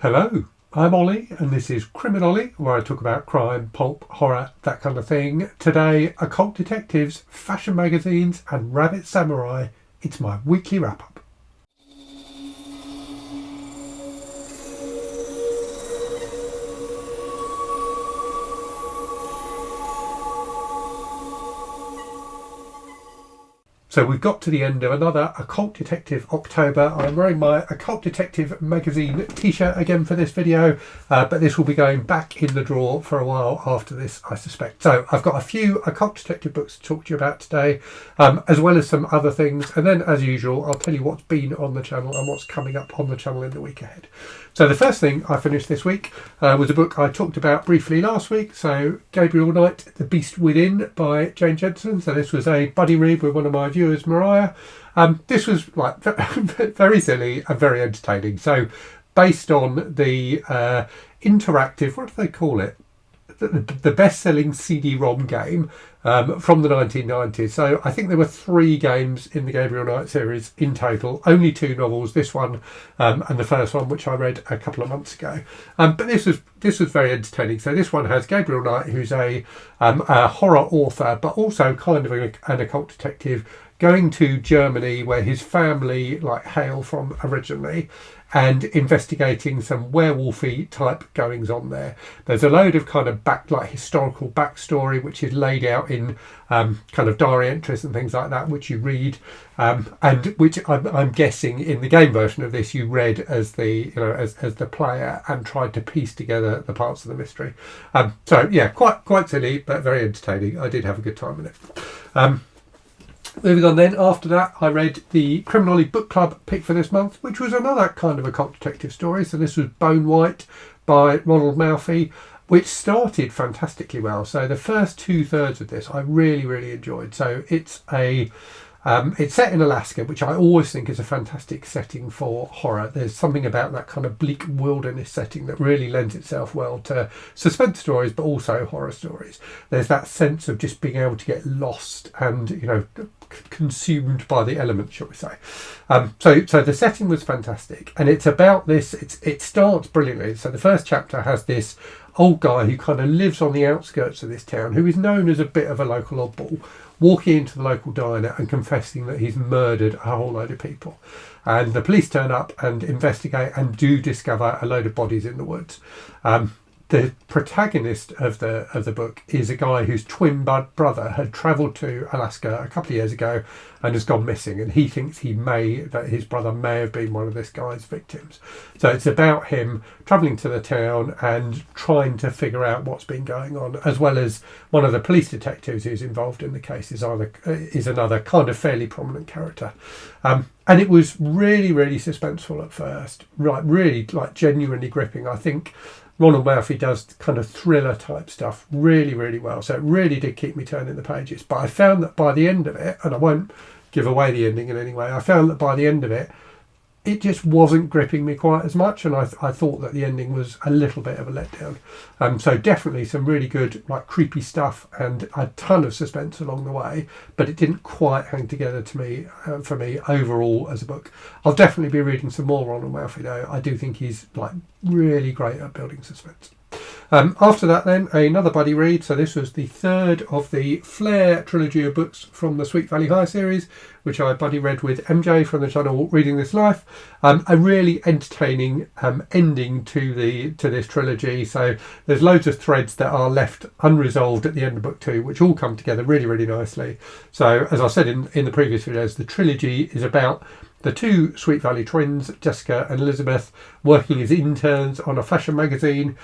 Hello, I'm Ollie and this is CriminOlly, where I talk about crime, pulp, horror, that kind of thing. Today, occult detectives, fashion magazines and rabbit samurai. It's my weekly wrap-up. So we've got to the end of another Occult Detective October. I'm wearing my Occult Detective magazine t-shirt again for this video, but this will be going back in the drawer for a while after this, I suspect. So I've got a few Occult Detective books to talk to you about today, as well as some other things. And then, as usual, I'll tell you what's been on the channel and what's coming up on the channel in the week ahead. So the first thing I finished this week was a book I talked about briefly last week. So Gabriel Knight, The Beast Within by Jensen. So this was a buddy read with one of my viewers, Mariah. This was like very silly and very entertaining. So based on the interactive, what do they call it? The best-selling CD-ROM game from the 1990s. So I think there were 3 games in the Gabriel Knight series in total. Only 2 novels, this one and the first one, which I read a couple of months ago. But this was very entertaining. So this one has Gabriel Knight, who's a horror author, but also kind of an occult detective, going to Germany, where his family hail from originally, and investigating some werewolfy type goings on there. There's a load of kind of historical backstory, which is laid out in kind of diary entries and things like that, which you read, and which I'm guessing in the game version of this you read as the as the player and tried to piece together the parts of the mystery. So yeah, quite silly but very entertaining. I did have a good time with it. Moving on then, after that I read the CriminOlly book club pick for this month, which was another kind of occult detective story. So this was Bone White by Ronald Malfi, which started fantastically well. So the first 2/3 of this I really enjoyed. So it's set in Alaska, which I always think is a fantastic setting for horror. There's something about that kind of bleak wilderness setting that really lends itself well to suspense stories, but also horror stories. There's that sense of just being able to get lost and, consumed by the elements, shall we say. So the setting was fantastic, and it's about this. It starts brilliantly. So the first chapter has this old guy who kind of lives on the outskirts of this town, who is known as a bit of a local oddball, walking into the local diner and confessing that he's murdered a whole load of people. And the police turn up and investigate and do discover a load of bodies in the woods. The protagonist of the book is a guy whose twin brother had travelled to Alaska a couple of years ago and has gone missing, and he thinks that his brother may have been one of this guy's victims. So it's about him travelling to the town and trying to figure out what's been going on, as well as one of the police detectives who's involved in the case is another kind of fairly prominent character. And it was really suspenseful at first, really genuinely gripping. I think Ronald Malfi does kind of thriller type stuff really well. So it really did keep me turning the pages. But I found that by the end of it, and I won't give away the ending in any way, I found that by the end of it, it just wasn't gripping me quite as much, and I thought that the ending was a little bit of a letdown. So definitely some really good creepy stuff and a ton of suspense along the way, but it didn't quite hang together for me overall as a book. I'll definitely be reading some more Ronald Malfi though. I do think he's really great at building suspense. After that then, another buddy read. So this was the 3rd of the Flare trilogy of books from the Sweet Valley High series, which I buddy read with MJ from the channel Reading This Life. A really entertaining ending to this trilogy. So there's loads of threads that are left unresolved at the end of book 2, which all come together really nicely. So as I said in the previous videos, the trilogy is about the 2 Sweet Valley twins, Jessica and Elizabeth, working as interns on a fashion magazine.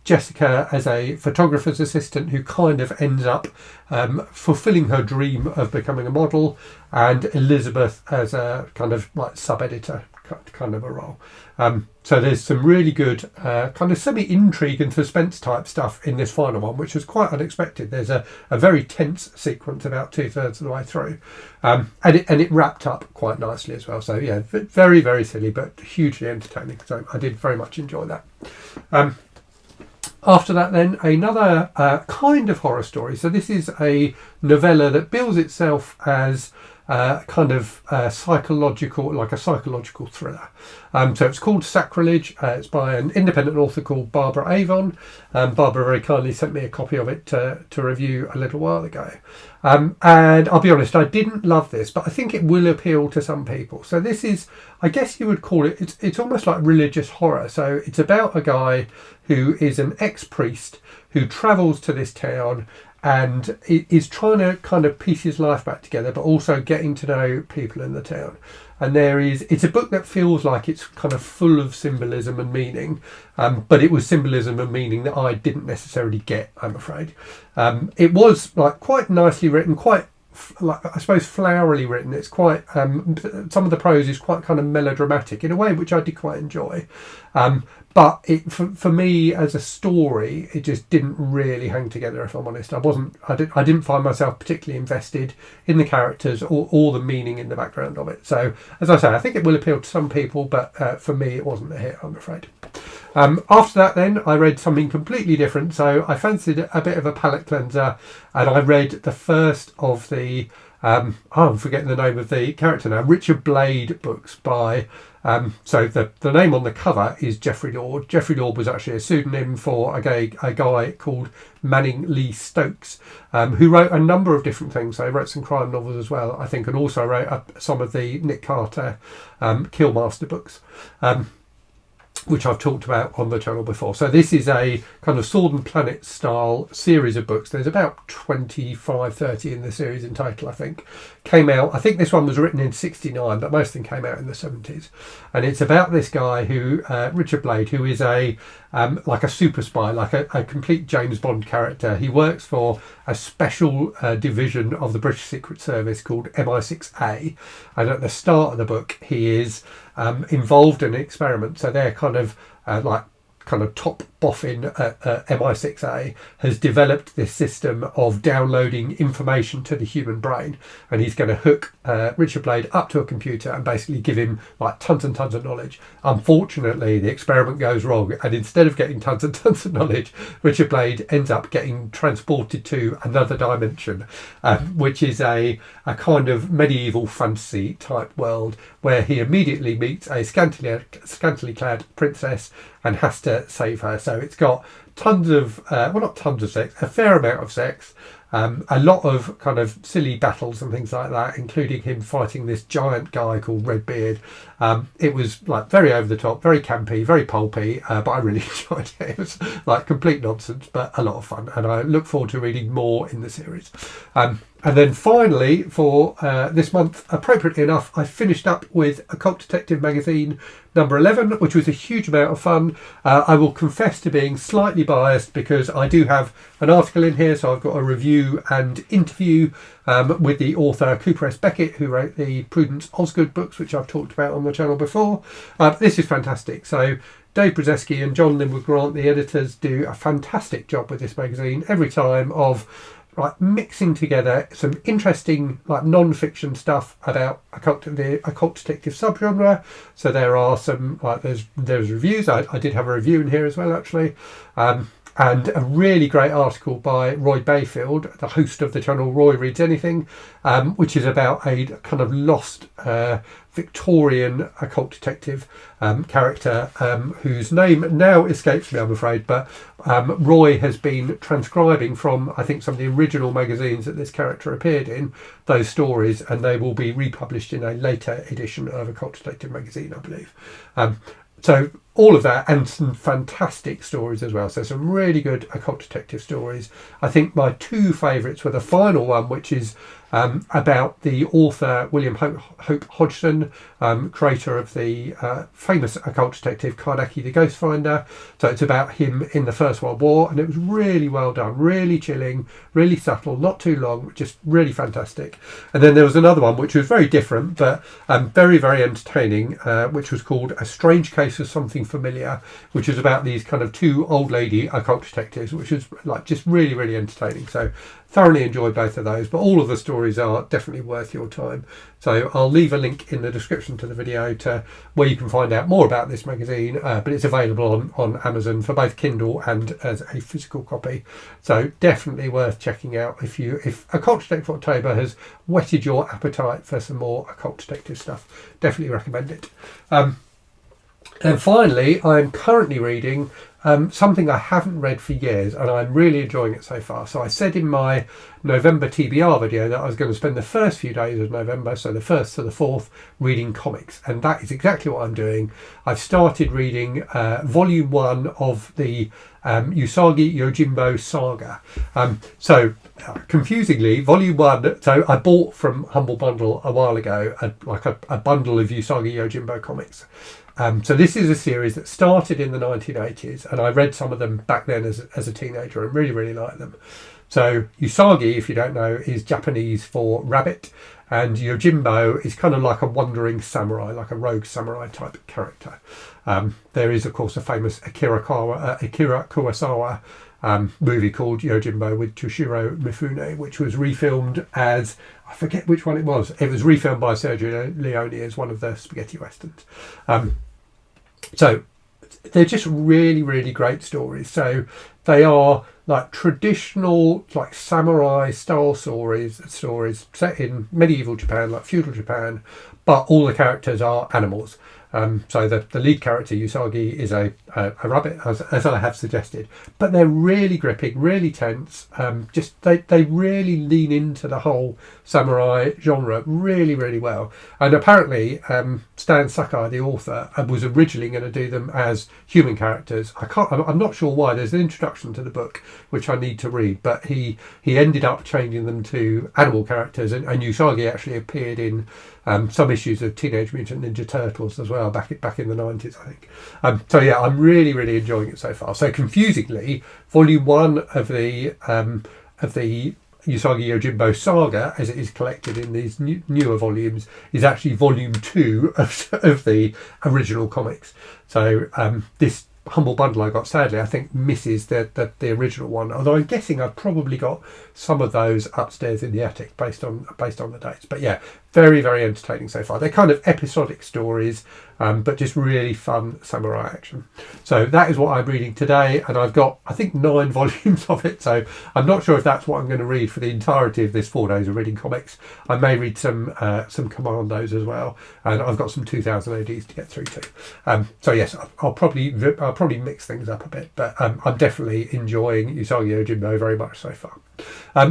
Jessica as a photographer's assistant who kind of ends up fulfilling her dream of becoming a model, and Elizabeth as a kind of sub-editor kind of a role. So there's some really good kind of semi-intrigue and suspense type stuff in this final one, which was quite unexpected. There's a very tense sequence about 2/3 of the way through, and it wrapped up quite nicely as well. So yeah, very silly but hugely entertaining. So I did very much enjoy that. After that then, another kind of horror story. So this is a novella that bills itself as kind of psychological, like a psychological thriller. So it's called Sacrilege. It's by an independent author called Barbara Avon. Barbara very kindly sent me a copy of it to review a little while ago. And I'll be honest, I didn't love this, but I think it will appeal to some people. So this is, I guess you would call it, it's almost like religious horror. So it's about a guy who is an ex-priest who travels to this town and is trying to kind of piece his life back together, but also getting to know people in the town. And it's a book that feels like it's kind of full of symbolism and meaning, but it was symbolism and meaning that I didn't necessarily get, I'm afraid. It was like quite nicely written, quite like, I suppose, flowerily written. It's quite some of the prose is quite kind of melodramatic in a way which I did quite enjoy. But for me as a story, it just didn't really hang together, if I'm honest. I didn't find myself particularly invested in the characters or the meaning in the background of it. So, as I say, I think it will appeal to some people, but for me, it wasn't a hit, I'm afraid. After that, then, I read something completely different. So I fancied a bit of a palate cleanser, and I read the first of the I'm forgetting the name of the character now, Richard Blade books by so the name on the cover is Geoffrey Lord. Geoffrey Lord was actually a pseudonym for a guy called Manning Lee Stokes, who wrote a number of different things. So he wrote some crime novels as well, I think, and also wrote some of the Nick Carter Killmaster books, which I've talked about on the channel before. So this is a kind of Sword and Planet style series of books. There's about 25, 30 in the series in total, I think. Came out, I think this one was written in 69, but most of them came out in the 70s. And it's about this guy who, Richard Blade, who is like a super spy, like a complete James Bond character. He works for a special division of the British Secret Service called MI6A. And at the start of the book, he is involved in an experiment. So they're kind of top boffin at MI6A has developed this system of downloading information to the human brain, and he's going to hook Richard Blade up to a computer and basically give him like tons and tons of knowledge. Unfortunately, the experiment goes wrong, and instead of getting tons and tons of knowledge, Richard Blade ends up getting transported to another dimension, which is a kind of medieval fantasy type world where he immediately meets a scantily clad princess and has to save her. So it's got tons of, not tons of sex, a fair amount of sex, a lot of kind of silly battles and things like that, including him fighting this giant guy called Redbeard. It was like very over the top, very campy, very pulpy, but I really enjoyed it. It was like complete nonsense, but a lot of fun, and I look forward to reading more in the series. And then finally, for this month, appropriately enough, I finished up with Occult Detective magazine number 11, which was a huge amount of fun. I will confess to being slightly biased because I do have an article in here, so I've got a review and interview with the author Cooper S. Beckett, who wrote the Prudence Osgood books, which I've talked about on the channel before. This is fantastic. So Dave Brzeski and John Linwood Grant, the editors, do a fantastic job with this magazine every time of mixing together some interesting non-fiction stuff about the occult detective subgenre. So there are some there's reviews. I did have a review in here as well, actually, and a really great article by Roy Bayfield, the host of the channel Roy Reads Anything, which is about a kind of lost Victorian occult detective character whose name now escapes me, I'm afraid, but Roy has been transcribing from, I think, some of the original magazines that this character appeared in, those stories, and they will be republished in a later edition of Occult Detective magazine, I believe. So all of that, and some fantastic stories as well. So some really good occult detective stories. I think my two favourites were the final one, which is about the author William Hope Hodgson, creator of the famous occult detective Carnacki the Ghost Finder. So it's about him in the First World War, and it was really well done, really chilling, really subtle, not too long, just really fantastic. And then there was another one which was very different, but very, very entertaining, which was called A Strange Case of Something Unfamiliar, which is about these kind of two old lady occult detectives, which is like just really, really entertaining. So thoroughly enjoyed both of those, but all of the stories are definitely worth your time. So I'll leave a link in the description to the video to where you can find out more about this magazine, but it's available on Amazon for both Kindle and as a physical copy. So definitely worth checking out if Occult Detective October has whetted your appetite for some more occult detective stuff. Definitely recommend it. And finally, I'm currently reading something I haven't read for years, and I'm really enjoying it so far. So I said in my November TBR video that I was going to spend the first few days of November, so the 1st to the 4th, reading comics, and that is exactly what I'm doing. I've started reading volume 1 of the Usagi Yojimbo Saga. Confusingly, volume 1, so I bought from Humble Bundle a while ago a bundle of Usagi Yojimbo comics. So this is a series that started in the 1980s, and I read some of them back then as a teenager and really, really liked them. So Usagi, if you don't know, is Japanese for rabbit, and Yojimbo is kind of like a wandering samurai, like a rogue samurai type character. There is, of course, a famous Akira Kurosawa movie called Yojimbo with Toshiro Mifune, which was refilmed as, I forget which one it was. It was refilmed by Sergio Leone as one of the spaghetti westerns. So they're just really, really great stories. So they are like traditional, like samurai style stories set in medieval Japan, like feudal Japan, but all the characters are animals. So the lead character, Usagi, is a rabbit, as I have suggested. But they're really gripping, really tense. They really lean into the whole samurai genre really, really well. And apparently, Stan Sakai, the author, was originally going to do them as human characters. I'm not sure why. There's an introduction to the book which I need to read, but he ended up changing them to animal characters, and Usagi actually appeared in some issues of Teenage Mutant Ninja Turtles as well, back in the 90s, I think. So yeah, I'm really, really enjoying it so far. So confusingly, volume 1 of the Usagi Yojimbo Saga, as it is collected in these newer volumes, is actually volume 2 of the original comics. So this Humble Bundle I got, sadly, I think misses the original one, although I'm guessing I've probably got some of those upstairs in the attic based on the dates. But yeah, very, very entertaining so far. They're kind of episodic stories, but just really fun samurai action. So that is what I'm reading today, and I've got, I think, 9 volumes of it, so I'm not sure if that's what I'm going to read for the entirety of this 4 days of reading comics. I may read some Commandos as well, and I've got some 2000 ADs to get through too. So yes, I'll probably mix things up a bit, but I'm definitely enjoying Usagi Yojimbo very much so far.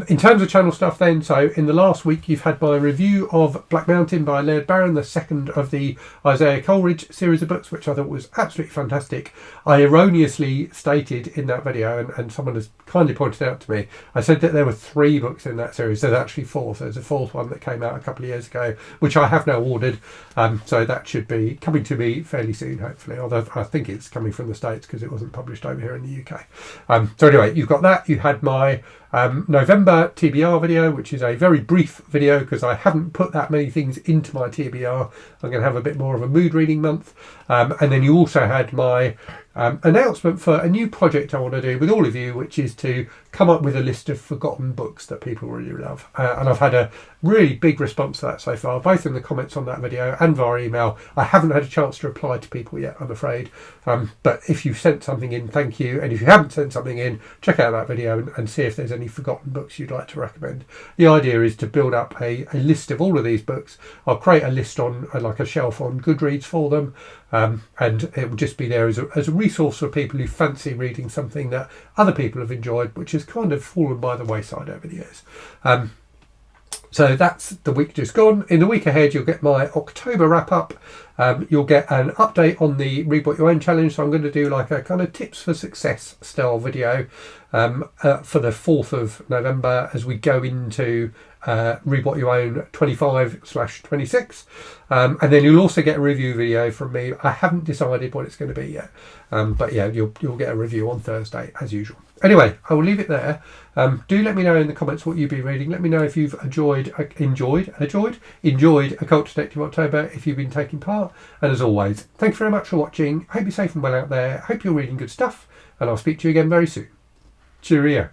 In terms of channel stuff then, so in the last week you've had my review of Black Mountain by Laird Barron, the second of the Isaiah Coleridge series of books, which I thought was absolutely fantastic. I erroneously stated in that video, and someone has kindly pointed out to me, I said that there were 3 books in that series. There's actually 4, so there's a 4th one that came out a couple of years ago, which I have now ordered, so that should be coming to me fairly soon, hopefully, although I think it's coming from the States because it wasn't published over here in the UK. So anyway, you've got that. You had my November TBR video, which is a very brief video because I haven't put that many things into my TBR. I'm going to have a bit more of a mood reading month. And then you also had my announcement for a new project I want to do with all of you, which is to come up with a list of forgotten books that people really love. And I've had a really big response to that so far, both in the comments on that video and via email. I haven't had a chance to reply to people yet, I'm afraid. But if you've sent something in, thank you. And if you haven't sent something in, check out that video and see if there's any forgotten books you'd like to recommend. The idea is to build up a list of all of these books. I'll create a list on like a shelf on Goodreads for them. And it will just be there as a resource for people who fancy reading something that other people have enjoyed, which has kind of fallen by the wayside over the years. So that's the week just gone. In the week ahead, you'll get my October wrap up. You'll get an update on the Read What You Own challenge. So I'm going to do like a kind of tips for success style video for the 4th of November as we go into Read What You Own 25/26. And then you'll also get a review video from me. I haven't decided what it's going to be yet. But yeah, you'll get a review on Thursday as usual. Anyway, I will leave it there. Do let me know in the comments what you've been reading. Let me know if you've enjoyed Occult Detective October, if you've been taking part. And as always, thank you very much for watching. Hope you're safe and well out there. Hope you're reading good stuff. And I'll speak to you again very soon. Cheerio.